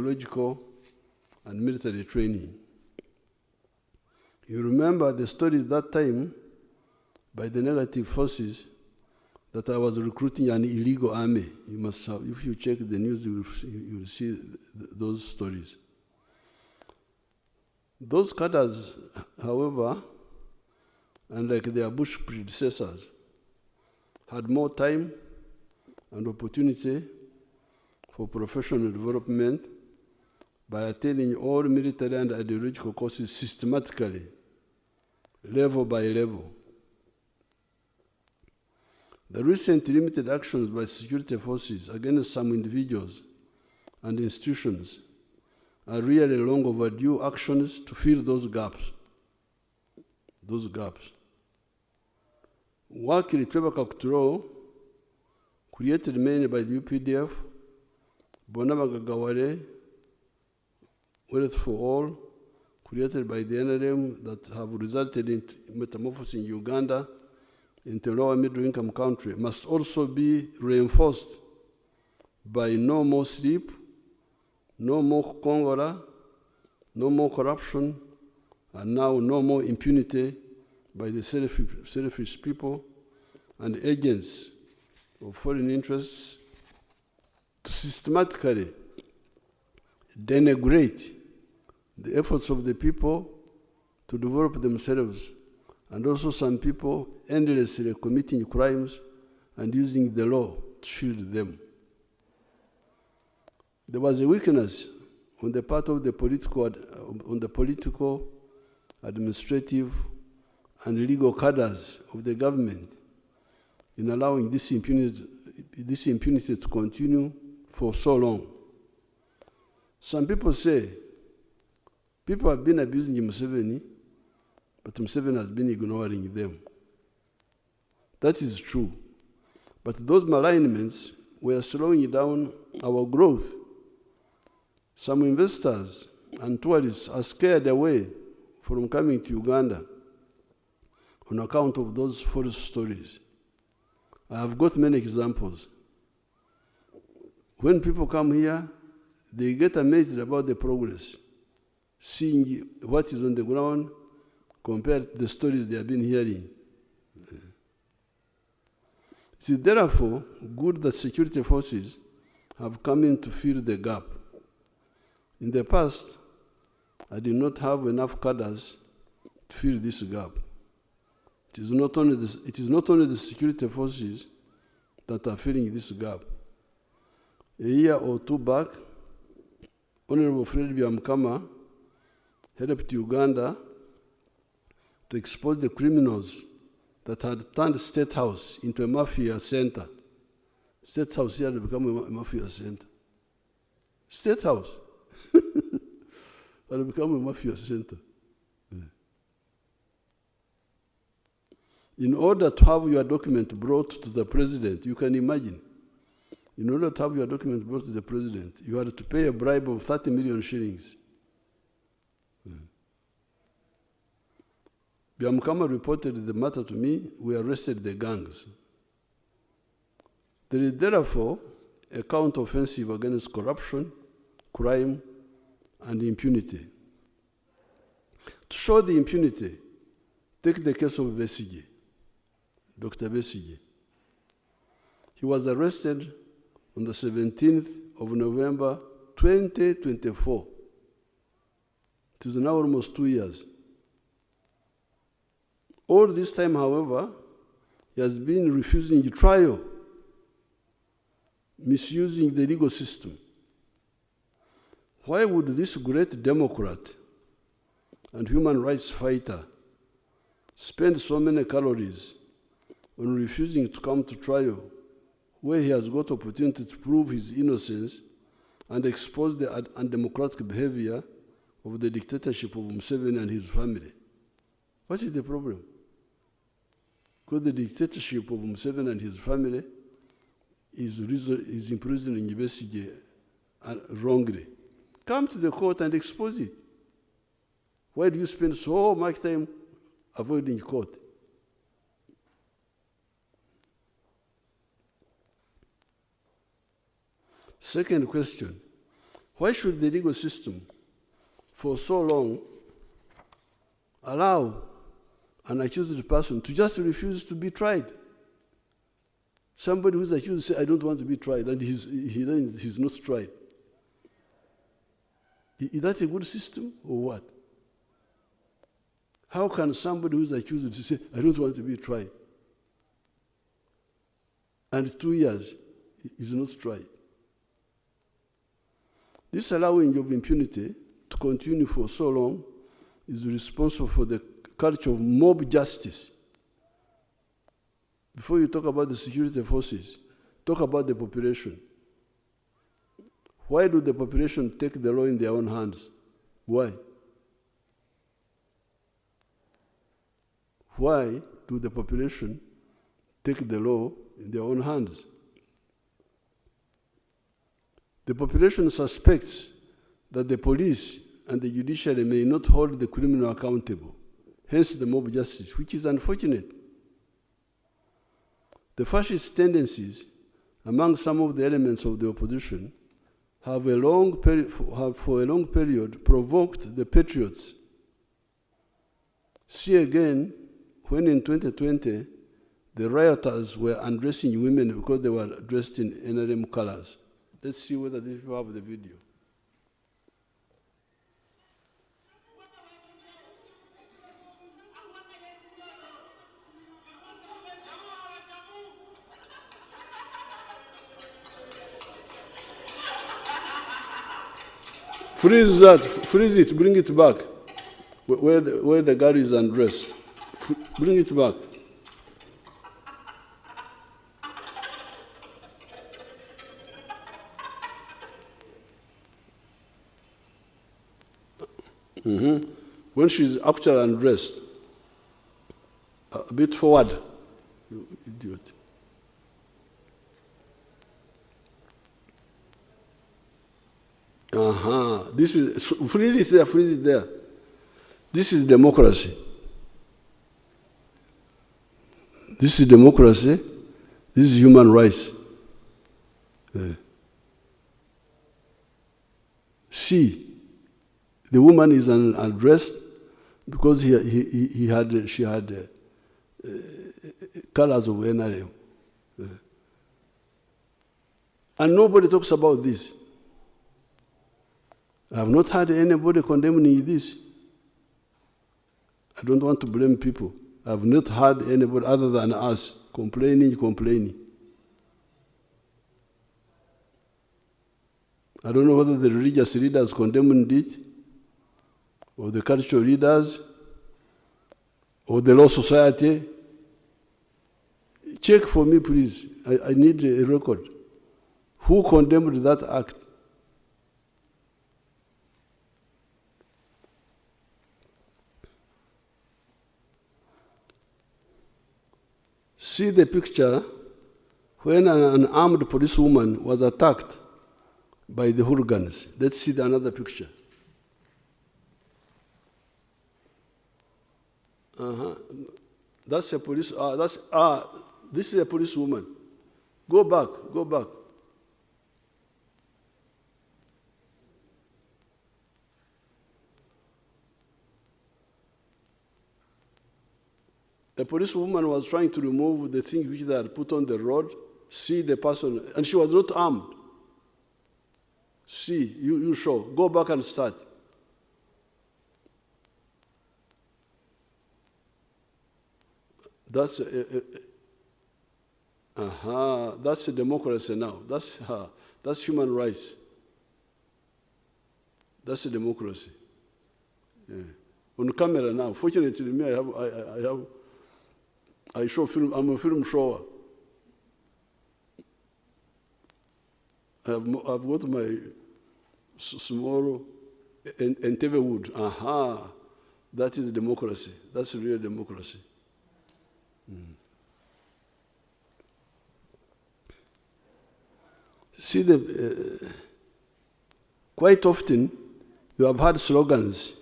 psychological and military training. You remember the story at that time by the negative forces that I was recruiting an illegal army. You must have, if you check the news, you will see those stories. Those cadres, however, unlike their Bush predecessors, had more time and opportunity for professional development by attending all military and ideological courses systematically, level by level. The recent limited actions by security forces against some individuals and institutions are really long overdue actions to fill those gaps. Wakili Trevor Kakuturo, created mainly by the UPDF, Bonabagagawale, Wealth for All, created by the NRM, that have resulted in metamorphosis in Uganda into a lower middle income country, must also be reinforced by no more sleep, no more Congola, no more corruption, and now no more impunity by the selfish people and agents of foreign interests to systematically denigrate the efforts of the people to develop themselves, and also some people endlessly committing crimes and using the law to shield them. There was a weakness on the part of the political, administrative, and legal cadres of the government in allowing this impunity to continue for so long. Some people say people have been abusing Museveni, but Museveni has been ignoring them. That is true. But those malignments were slowing down our growth. Some investors and tourists are scared away from coming to Uganda on account of those false stories. I have got many examples. When people come here, they get amazed about the progress, seeing what is on the ground compared to the stories they have been hearing. It is therefore good that security forces have come in to fill the gap. In the past, I did not have enough cadres to fill this gap. It is not only the security forces that are filling this gap. A year or two back, Honorable Fred Byamukama helped Uganda to expose the criminals that had turned State House into a mafia center. State House here had become a mafia center. State House had become a mafia center. In order to have your document brought to the president, you can imagine, in order to have your document brought to the president, you had to pay a bribe of 30 million shillings. Byamukama reported the matter to me. We arrested the gangs. There is therefore a counter-offensive against corruption, crime, and impunity. To show the impunity, take the case of Besigye, Dr. Besigye. He was arrested on the 17th of November, 2024. It is now almost 2 years. All this time, however, he has been refusing trial, misusing the legal system. Why would this great Democrat and human rights fighter spend so many calories on refusing to come to trial, where he has got opportunity to prove his innocence and expose the undemocratic behavior of the dictatorship of Museveni and his family? What is the problem? Because the dictatorship of Museveni and his family is imprisoning Besigye wrongly. Come to the court and expose it. Why do you spend so much time avoiding court? Second question, Why should the legal system for so long allow an accused person to just refuse to be tried? Somebody who's accused says, I don't want to be tried, and he's not tried. Is that a good system or what? How can somebody who's accused say, I don't want to be tried, and 2 years is not tried? This allowing of impunity to continue for so long is responsible for the culture of mob justice. Before you talk about the security forces, talk about the population. Why do the population take the law in their own hands? Why? Why do the population take the law in their own hands? The population suspects that the police and the judiciary may not hold the criminal accountable, hence the mob justice, which is unfortunate. The fascist tendencies among some of the elements of the opposition have for a long period provoked the patriots. See again, when in 2020, the rioters were undressing women because they were dressed in NRM colors. Let's see whether these people have the video. Freeze that, freeze it, bring it back, where the girl is undressed. Bring it back. When she's actually undressed, a bit forward, you idiot. This is, freeze it there, freeze it there. This is democracy. This is democracy. This is human rights. See, the woman is undressed because she had colors of NRM. And nobody talks about this. I have not heard anybody condemning this. I don't want to blame people. I have not heard anybody other than us complaining. I don't know whether the religious leaders condemned it, or the cultural leaders, or the law society. Check for me, please. I need a record. Who condemned that act? See the picture when an armed policewoman was attacked by the hooligans. Let's see another picture. That's a police. This is a policewoman. Go back. A policewoman was trying to remove the thing which they had put on the road. See the person, and she was not armed. See, you show. Go back and start. That's that's a democracy now. That's human rights. That's a democracy. Yeah. On camera now. Fortunately, me, I show film. I'm a film shower. I've got my small and TV wood. That is democracy. That's real democracy. See, quite often you have had slogans.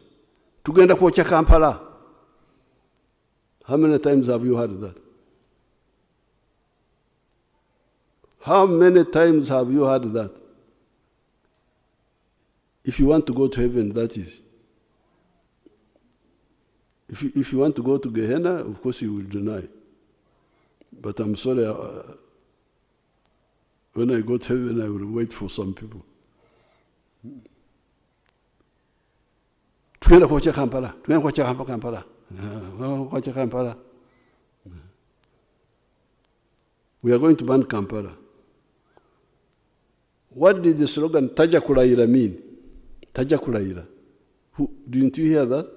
Tugenda kwocha Kampala. How many times have you heard that? How many times have you heard that? If you want to go to heaven, that is. If you want to go to Gehenna, of course you will deny. But I'm sorry, when I go to heaven, I will wait for some people. Tugenda kwokya Kampala, tugenda kwokya Kampala, kwokya Kampala. We are going to ban Kampala. What did the slogan Taja Kulayira mean? Taja Kulayira. Didn't you hear that?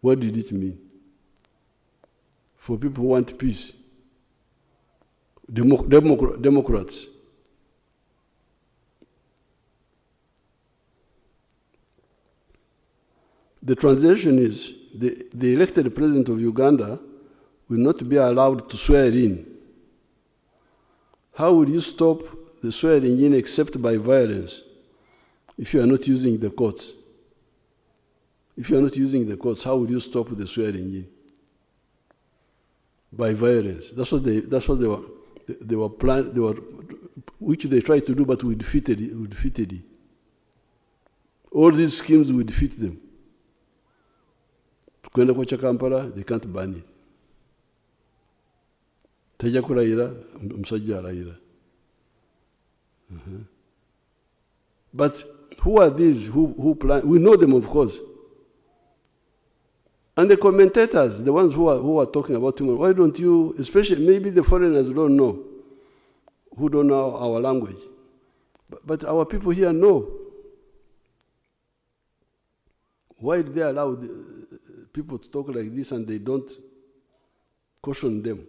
What did it mean? For people who want peace, Democrats. The translation is the elected president of Uganda will not be allowed to swear in. How will you stop the swearing in except by violence if you are not using the courts? If you are not using the courts, how will you stop the swearing in? By violence. That's what they were planning, which they tried to do, but we defeated it. All these schemes will defeat them. Kwenda kwokya Kampala, they can't ban it. Tajja kulayira, omusajja alayira. But who are these who plan? We know them, of course. And the commentators, the ones who are talking about him, why don't you, especially maybe the foreigners don't know, who don't know our language. But our people here know. Why do they allow people to talk like this and they don't caution them?